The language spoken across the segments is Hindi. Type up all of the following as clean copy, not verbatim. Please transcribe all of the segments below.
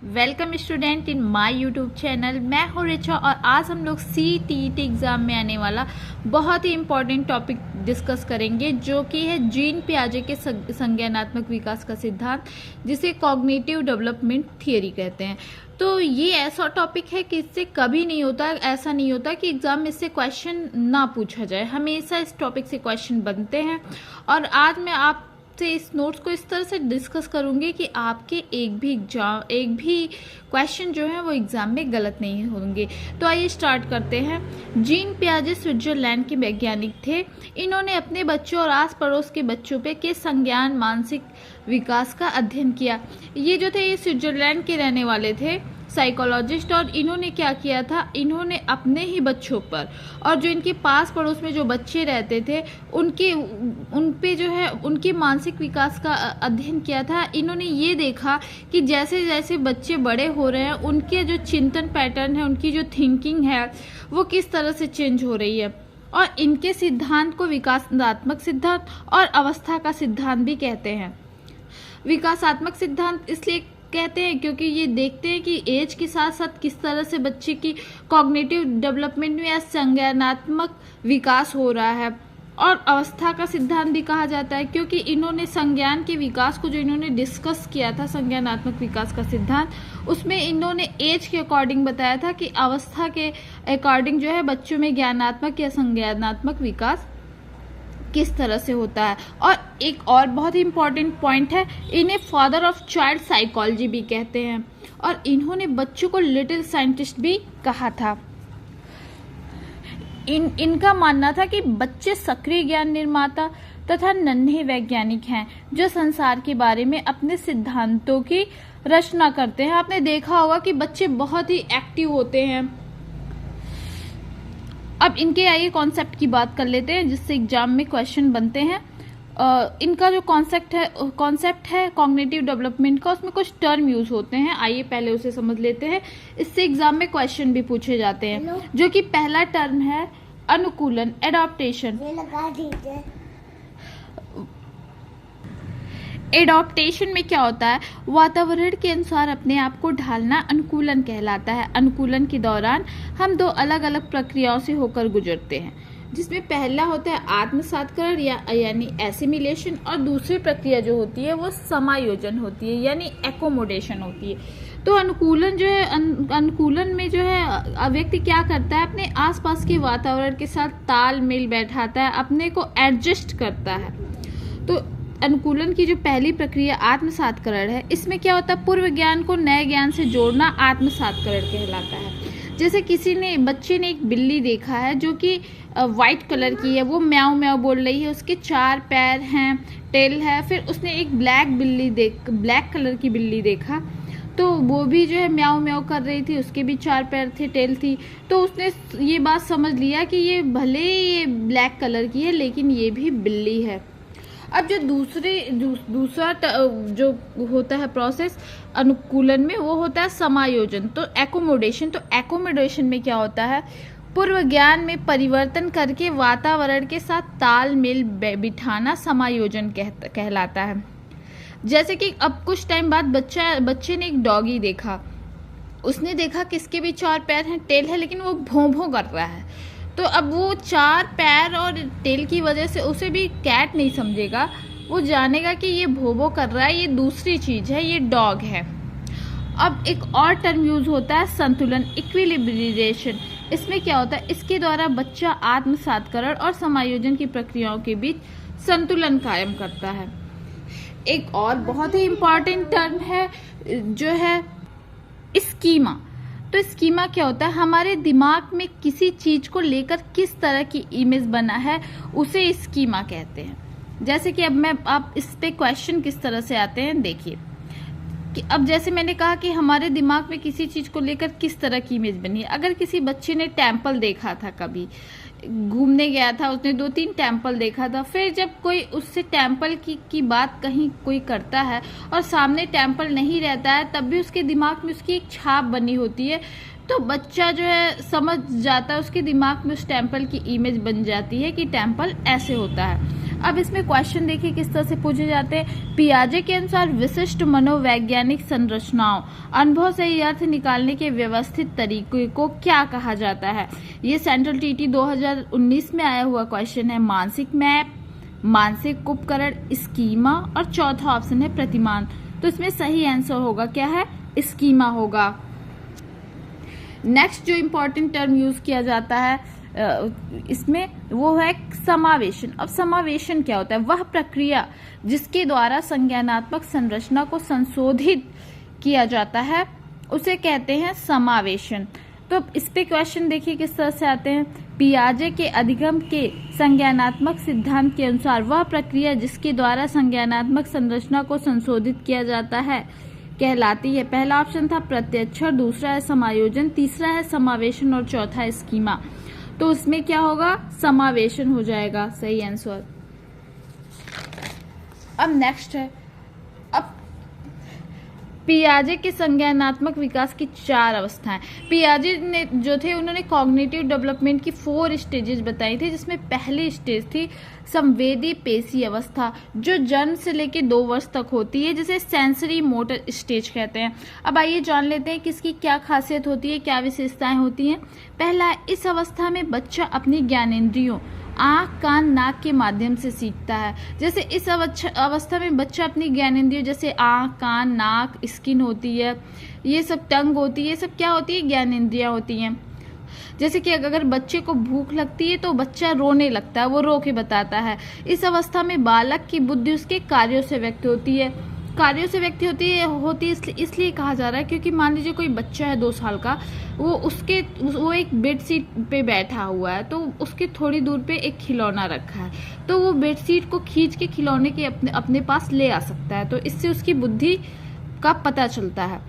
Welcome student in my YouTube channel. मैं हूँ रिचा और आज हम लोग CTET एग्ज़ाम में आने वाला बहुत ही इम्पॉर्टेंट टॉपिक डिस्कस करेंगे, जो कि है जीन पियाजे के संज्ञानात्मक विकास का सिद्धांत, जिसे कॉग्निटिव डेवलपमेंट थियरी कहते हैं। तो ये ऐसा टॉपिक है कि इससे कभी नहीं होता, ऐसा नहीं होता कि एग्जाम में इससे क्वेश्चन ना पूछा जाए, हमेशा इस टॉपिक से क्वेश्चन बनते हैं। और आज मैं आप से इस नोट्स को इस तरह से डिस्कस करूंगी कि आपके एक भी क्वेश्चन जो है वो एग्जाम में गलत नहीं होंगे। तो आइए स्टार्ट करते हैं। जीन पियाजे स्विट्जरलैंड के वैज्ञानिक थे। इन्होंने अपने बच्चों और आस पड़ोस के बच्चों पे के संज्ञान मानसिक विकास का अध्ययन किया। ये जो थे ये स्विट्जरलैंड के रहने वाले थे, साइकोलॉजिस्ट। और इन्होंने क्या किया था, इन्होंने अपने ही बच्चों पर और जो इनके पास पड़ोस में जो बच्चे रहते थे उन पे जो है उनके मानसिक विकास का अध्ययन किया था। इन्होंने ये देखा कि जैसे जैसे बच्चे बड़े हो रहे हैं, उनके जो चिंतन पैटर्न है, उनकी जो थिंकिंग है, वो किस तरह से चेंज हो रही है। और इनके सिद्धांत को विकासात्मक सिद्धांत और अवस्था का सिद्धांत भी कहते हैं। विकासात्मक सिद्धांत इसलिए कहते हैं क्योंकि ये देखते हैं कि एज के साथ साथ किस तरह से बच्चे की कॉग्निटिव डेवलपमेंट में या संज्ञानात्मक विकास हो रहा है। और अवस्था का सिद्धांत भी कहा जाता है क्योंकि इन्होंने संज्ञान के विकास को जो इन्होंने डिस्कस किया था, संज्ञानात्मक विकास का सिद्धांत, उसमें इन्होंने एज के अकॉर्डिंग बताया था कि अवस्था के अकॉर्डिंग जो है बच्चों में ज्ञानात्मक या संज्ञानात्मक विकास किस तरह से होता है। और एक और बहुत ही इम्पोर्टेंट पॉइंट है, इन्हें फादर ऑफ चाइल्ड साइकोलॉजी भी कहते हैं। और इन्होंने बच्चों को लिटिल साइंटिस्ट भी कहा था। इनका मानना था कि बच्चे सक्रिय ज्ञान निर्माता तथा नन्हे वैज्ञानिक हैं, जो संसार के बारे में अपने सिद्धांतों की रचना करते हैं। आपने देखा होगा कि बच्चे बहुत ही एक्टिव होते हैं। अब इनके आइए कॉन्सेप्ट की बात कर लेते हैं, जिससे एग्जाम में क्वेश्चन बनते हैं। इनका जो कॉन्सेप्ट है कॉग्निटिव डेवलपमेंट का, उसमें कुछ टर्म यूज होते हैं। आइए पहले उसे समझ लेते हैं, इससे एग्जाम में क्वेश्चन भी पूछे जाते हैं। जो कि पहला टर्म है अनुकूलन, एडॉप्टेशन। एडॉप्टेशन में क्या होता है, वातावरण के अनुसार अपने आप को ढालना अनुकूलन कहलाता है। अनुकूलन के दौरान हम दो अलग अलग प्रक्रियाओं से होकर गुजरते हैं, जिसमें पहला होता है आत्मसातकरण यानी एसिमिलेशन, और दूसरी प्रक्रिया जो होती है वो समायोजन होती है, यानी एकोमोडेशन होती है। तो अनुकूलन जो है, अनुकूलन में जो है व्यक्ति क्या करता है, अपने आसपास के वातावरण के साथ तालमेल बैठाता है, अपने को एडजस्ट करता है। तो अनुकूलन की जो पहली प्रक्रिया आत्मसातकरण है, इसमें क्या होता है, पूर्व ज्ञान को नए ज्ञान से जोड़ना आत्मसातकरण कहलाता है। जैसे बच्चे ने एक बिल्ली देखा है जो कि वाइट कलर की है, वो म्याऊ म्याऊ बोल रही है, उसके 4 पैर हैं, टेल है। फिर उसने एक ब्लैक कलर की बिल्ली देखा, तो वो भी जो है म्याऊ म्याऊ कर रही थी, उसके भी 4 पैर थे, टेल थी। तो उसने ये बात समझ लिया कि ये भले ये ब्लैक कलर की है, लेकिन ये भी बिल्ली है। अब जो दूसरा जो होता है प्रोसेस अनुकूलन में, वो होता है समायोजन, तो एकोमोडेशन। तो एकोमोडेशन में क्या होता है, पूर्व ज्ञान में परिवर्तन करके वातावरण के साथ तालमेल बिठाना समायोजन कहलाता है। जैसे कि अब कुछ टाइम बाद बच्चे ने एक डॉगी देखा, उसने देखा कि इसके भी 4 पैर हैं, टेल है, लेकिन वो भों भों कर रहा है। तो अब वो 4 पैर और टेल की वजह से उसे भी कैट नहीं समझेगा, वो जानेगा कि ये भोबो कर रहा है, ये दूसरी चीज है, ये डॉग है। अब एक और टर्म यूज होता है संतुलन, इक्विलिब्रेशन। इसमें क्या होता है, इसके द्वारा बच्चा आत्मसातकरण और समायोजन की प्रक्रियाओं के बीच संतुलन कायम करता है। एक और बहुत ही इम्पोर्टेंट टर्म है जो है स्कीमा। तो स्कीमा क्या होता है, हमारे दिमाग में किसी चीज को लेकर किस तरह की इमेज बना है, उसे स्कीमा कहते हैं। जैसे कि अब आप इस पे क्वेश्चन किस तरह से आते हैं, देखिए कि अब जैसे मैंने कहा कि हमारे दिमाग में किसी चीज को लेकर किस तरह की इमेज बनी है। अगर किसी बच्चे ने टेम्पल देखा था, कभी घूमने गया था, उसने 2-3 टेम्पल देखा था, फिर जब कोई उससे टेम्पल की बात कहीं कोई करता है और सामने टेम्पल नहीं रहता है, तब भी उसके दिमाग में उसकी एक छाप बनी होती है। तो बच्चा जो है समझ जाता है, उसके दिमाग में उस टेम्पल की इमेज बन जाती है कि टेम्पल ऐसे होता है। अब इसमें क्वेश्चन देखिए किस तरह से पूछे जाते हैं। पियाजे के अनुसार विशिष्ट मनोवैज्ञानिक संरचनाओं अनुभव से ही अर्थ निकालने के व्यवस्थित तरीके को क्या कहा जाता है। ये सेंट्रल टीटी 2019 में आया हुआ क्वेश्चन है। मानसिक मैप, मानसिक उपकरण, स्कीमा और चौथा ऑप्शन है प्रतिमान। तो इसमें सही आंसर होगा क्या है, स्कीमा होगा। नेक्स्ट जो इम्पोर्टेंट टर्म यूज किया जाता है इसमें वो है समावेशन। अब समावेशन क्या होता है, वह प्रक्रिया जिसके द्वारा संज्ञानात्मक संरचना को संशोधित किया जाता है उसे कहते हैं समावेशन। तो इस पे क्वेश्चन देखिए किस तरह से आते हैं। पियाजे के अधिगम के संज्ञानात्मक सिद्धांत के अनुसार वह प्रक्रिया जिसके द्वारा संज्ञानात्मक संरचना को संशोधित किया जाता है कहलाती है। पहला ऑप्शन था प्रत्यक्षण, दूसरा है समायोजन, तीसरा है समावेशन और चौथा है स्कीमा। तो उसमें क्या होगा, समावेशन हो जाएगा सही आंसर। अब नेक्स्ट है, अब पियाजे के संज्ञानात्मक विकास की 4 अवस्थाएं। पियाजे ने जो थे उन्होंने कॉग्निटिव डेवलपमेंट की 4 स्टेजेस बताई थी, जिसमें पहली स्टेज थी संवेदी पेशी अवस्था जो जन्म से लेकर 2 वर्ष तक होती है, जिसे सेंसरी मोटर स्टेज कहते हैं। अब आइए जान लेते हैं कि इसकी क्या खासियत होती है, क्या विशेषताएं होती हैं। पहला, इस अवस्था में बच्चा अपनी ज्ञानेंद्रियों आँख, कान, नाक के माध्यम से सीखता है। जैसे इस अवस्था में बच्चा अपनी ज्ञानेंद्रियों जैसे आँख, कान, नाक, स्किन होती है, ये सब टंग होती है, ये सब क्या होती है, ज्ञानेंद्रियां होती हैं। जैसे कि अगर बच्चे को भूख लगती है तो बच्चा रोने लगता है, वो रो के बताता है। इस अवस्था में बालक की बुद्धि उसके कार्यों से व्यक्त होती है। कार्यों से व्यक्त होती है इसलिए कहा जा रहा है क्योंकि मान लीजिए कोई बच्चा है 2 साल का, वो एक बेड सीट पे बैठा हुआ है, तो उसके थोड़ी दूर पे एक खिलौना रखा है, तो वो बेड सीट को खींच के खिलौने के अपने पास ले आ सकता है। तो इससे उसकी बुद्धि का पता चलता है।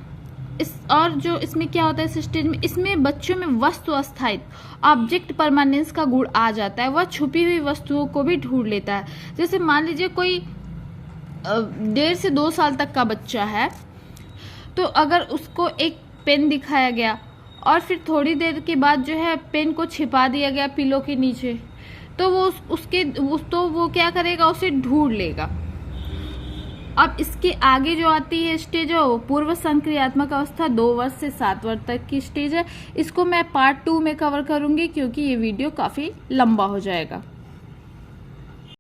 और जो इसमें क्या होता है इस स्टेज में, इसमें बच्चों में वस्तु अस्थायित्व ऑब्जेक्ट परमानेंस का गुण आ जाता है। वह छुपी हुई वस्तुओं को भी ढूंढ लेता है। जैसे मान लीजिए कोई 1.5 से 2 साल तक का बच्चा है, तो अगर उसको एक पेन दिखाया गया और फिर थोड़ी देर के बाद जो है पेन को छिपा दिया गया पिलो के नीचे, तो वो क्या करेगा, उसे ढूंढ लेगा। अब इसके आगे जो आती है स्टेज है वो पूर्व संक्रियात्मक अवस्था, 2 वर्ष से 7 वर्ष तक की स्टेज है। इसको मैं पार्ट 2 में कवर करूंगी क्योंकि ये वीडियो काफी लंबा हो जाएगा।